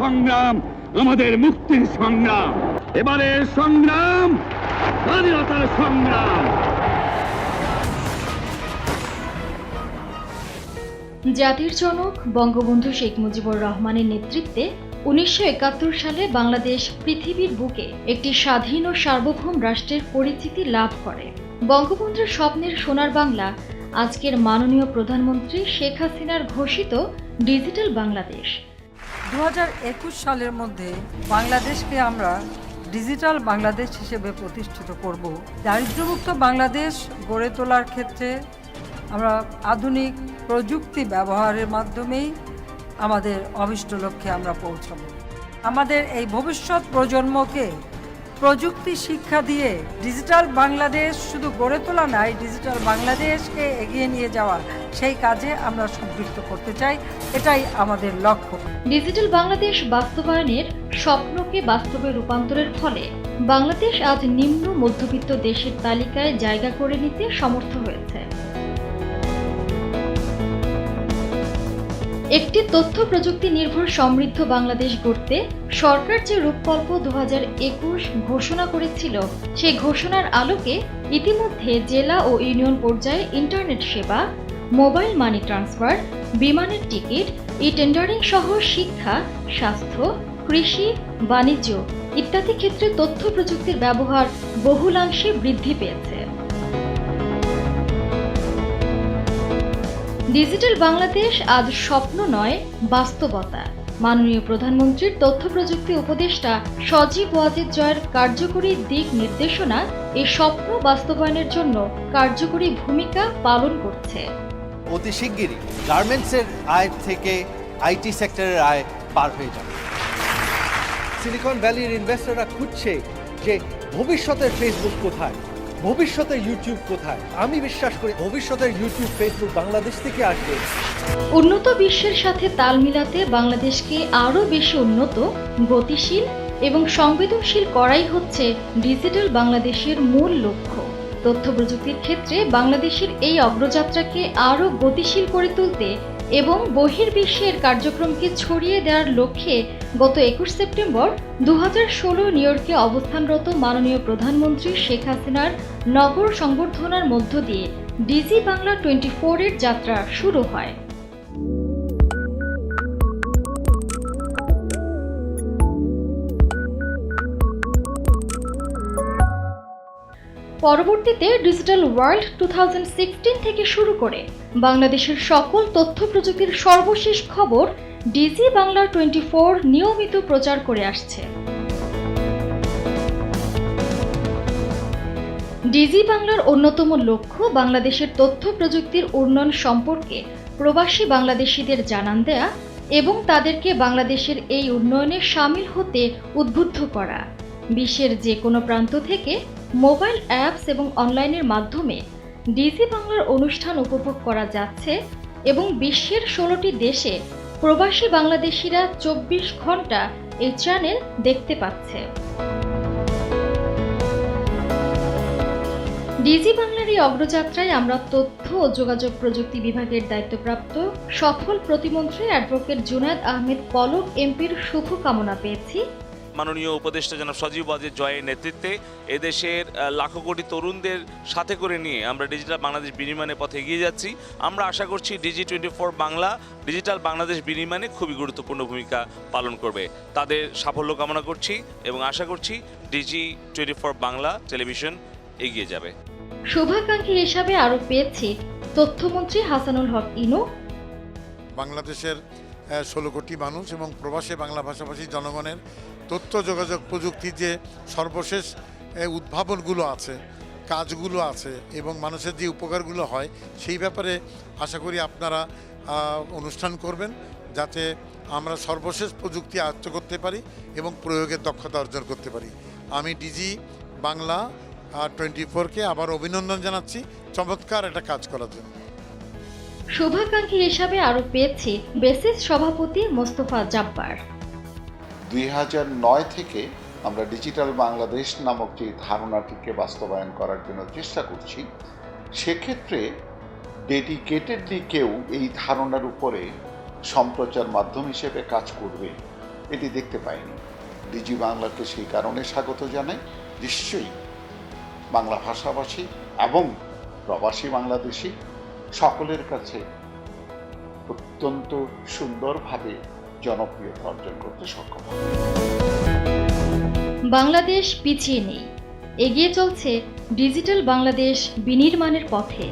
সংগ্রাম আমাদের মুক্তির সংগ্রাম, এবারের সংগ্রাম স্বাধীনতার সংগ্রাম। জাতির জনক বঙ্গবন্ধু শেখ মুজিবুর রহমানের নেতৃত্বে ১৯৭১ সালে বাংলাদেশ পৃথিবীর বুকে একটি স্বাধীন ও সার্বভৌম রাষ্ট্রের পরিচিতি লাভ করে। বঙ্গবন্ধুর স্বপ্নের সোনার বাংলা আজকের মাননীয় প্রধানমন্ত্রী শেখ হাসিনার ঘোষিত ডিজিটাল বাংলাদেশ। ২০২১ সালের মধ্যে বাংলাদেশকে আমরা ডিজিটাল বাংলাদেশ হিসেবে প্রতিষ্ঠিত করব। দারিদ্র্যমুক্ত বাংলাদেশ গড়ে তোলার ক্ষেত্রে আমরা আধুনিক প্রযুক্তি ব্যবহারের মাধ্যমেই আমাদের অভিষ্ট লক্ষ্যে আমরা পৌঁছাব। আমাদের এই ভবিষ্যৎ প্রজন্মকে প্রযুক্তি শিক্ষা দিয়ে ডিজিটাল বাংলাদেশ শুধু গড়ে তোলা নয়, ডিজিটাল বাংলাদেশকে এগিয়ে নিয়ে যাওয়া, সেই কাজে আমরা সম্পৃক্ত করতে চাই। এটাই আমাদের লক্ষ্য। ডিজিটাল বাংলাদেশ বাস্তবায়নের স্বপ্নকে বাস্তবে রূপান্তরের ফলে বাংলাদেশ আজ নিম্ন মধ্যবিত্ত দেশের তালিকায় জায়গা করে নিতে সমর্থ হয়েছে। একটি তথ্য প্রযুক্তি নির্ভর সমৃদ্ধ বাংলাদেশ গড়তে সরকার যে রূপকল্প ২০২১ ঘোষণা করেছিল, সেই ঘোষণার আলোকে ইতিমধ্যে জেলা ও ইউনিয়ন পর্যায়ে ইন্টারনেট সেবা, মোবাইল মানি ট্রান্সফার, বিমানের টিকিট, ই-টেন্ডারিং সহ শিক্ষা, স্বাস্থ্য, কৃষি, বাণিজ্য ইত্যাদি ক্ষেত্রে তথ্য প্রযুক্তির ব্যবহার বহুলাংশে বৃদ্ধি পেয়েছে। ডিজিটাল বাংলাদেশ আজ স্বপ্ন নয়, বাস্তবতা। মাননীয় প্রধানমন্ত্রীর তথ্য প্রযুক্তি উপদেষ্টা সজীব ওয়াজেদ জয়ের কার্যকরী দিক নির্দেশনা এই স্বপ্ন বাস্তবায়নের জন্য কার্যকরী ভূমিকা পালন করছে। অতি শিগগিরই গার্মেন্টসের আয় থেকে আইটি সেক্টরের আয় পার হয়ে যাবে। সিলিকন ভ্যালির ইনভেস্টররা খুঁজছে যে ভবিষ্যতের ফেসবুক কোথায়, ভবিষ্যতের ইউটিউব কোথায়। আমি বিশ্বাস করি ভবিষ্যতের ইউটিউব, ফেসবুক বাংলাদেশ থেকে আসবে। উন্নত বিশ্বের সাথে তাল মিলাতে বাংলাদেশকে আরও বেশি উন্নত, গতিশীল এবং সংবেদনশীল করাই হচ্ছে ডিজিটাল বাংলাদেশের মূল লক্ষ্য। তথ্য প্রযুক্তির ক্ষেত্রে বাংলাদেশের এই অগ্রযাত্রাকে আরও গতিশীল করে তুলতে এবং বহির্বিশ্বের কার্যক্রমকে ছড়িয়ে দেওয়ার লক্ষ্যে গত ২১ সেপ্টেম্বর ২০১৬ নিউ ইয়র্কে অবস্থানরত মাননীয় প্রধানমন্ত্রী শেখ হাসিনার নগর সংবর্ধনার মধ্য দিয়ে ডিজি বাংলা 24 এর যাত্রা শুরু হয়। পরবর্তীতে ডিজিটাল ওয়ার্ল্ড 2016 থেকে শুরু করে বাংলাদেশের সকল তথ্য প্রযুক্তির সর্বশেষ খবর ডিজি বাংলা 24 নিয়মিত প্রচার করে আসছে। ডিজি বাংলার অন্যতম লক্ষ্য বাংলাদেশের তথ্য প্রযুক্তির উন্নয়ন সম্পর্কে প্রবাসী বাংলাদেশিদের জানান দেয়া এবং তাদেরকে বাংলাদেশের এই উন্নয়নে শামিল হতে উদ্বুদ্ধ করা। বিশ্বের যে কোনো প্রান্ত থেকে মোবাইল অ্যাপস এবং অনলাইনের মাধ্যমে ডিজি বাংলার অনুষ্ঠান উপভোগ করা যাচ্ছে এবং বিশ্বের 16টি দেশে প্রবাসী বাংলাদেশিরা 24 ঘন্টা এই চ্যানেল দেখতে পাচ্ছে। ডিজি বাংলার এই অগ্রযাত্রায় আমরা তথ্য ও যোগাযোগ প্রযুক্তি বিভাগের দায়িত্বপ্রাপ্ত সফল প্রতিমন্ত্রী অ্যাডভোকেট জুনায়েদ আহমেদ পলক এমপির শুভকামনা পেয়েছি। মাননীয় উপদেষ্টা জনাব সজীব ওয়াজেদ জয়ের নেতৃত্বে এদেশের লাখো কোটি তরুণদের সাথে করে নিয়ে আমরা ডিজিটাল বাংলাদেশ বিনির্মাণের পথে এগিয়ে যাচ্ছি। আমরা আশা করছি ডিজি 24 বাংলা ডিজিটাল বাংলাদেশ বিনির্মাণে খুবই গুরুত্বপূর্ণ ভূমিকা পালন করবে। তাদের সাফল্য কামনা করছি এবং আশা করছি ডিজি 24 বাংলা টেলিভিশন এগিয়ে যাবে। শুভাকাঙ্ক্ষী হিসাবে আরও পেয়েছি তথ্যমন্ত্রী হাসানুল হক ইনু, বাংলাদেশের 16 কোটি মানুষ এবং প্রবাসী বাংলা ভাষাভাষী জনগণের তথ্য যোগাযোগ প্রযুক্তির যে সর্বশেষ উদ্ভাবনগুলো আছে, কাজগুলো আছে এবং মানুষের যে উপকারগুলো হয়, সেই ব্যাপারে আশা করি আপনারা অনুষ্ঠান করবেন যাতে আমরা সর্বশেষ প্রযুক্তি আয়ত্ত করতে পারি এবং প্রয়োগের দক্ষতা অর্জন করতে পারি। আমি ডিজি বাংলা 24কে আবার অভিনন্দন জানাচ্ছি চমৎকার একটা কাজ করার জন্য। শুভাকাঙ্ক্ষী হিসাবে আরও পেয়েছি বেসিস সভাপতি মোস্তফা জাব্বার। 2009 থেকে আমরা ডিজিটাল বাংলাদেশ নামক যে ধারণাটিকে বাস্তবায়ন করার জন্য চেষ্টা করছি, সেক্ষেত্রে ডেডিকেটেডলি কেউ এই ধারণার উপরে সম্প্রচার মাধ্যম হিসেবে কাজ করবে এটি দেখতে পাইনি। ডিজি বাংলাকে সেই কারণে স্বাগত জানাই। নিশ্চয়ই বাংলা ভাষাভাষী এবং প্রবাসী বাংলাদেশি সকলের কাছে অত্যন্ত সুন্দরভাবে জনপ্রিয়তা অর্জন করতে সক্ষম হবে। বাংলাদেশ পিছিয়ে নেই, এগিয়ে চলছে ডিজিটাল বাংলাদেশ বিনির্মাণের পথে।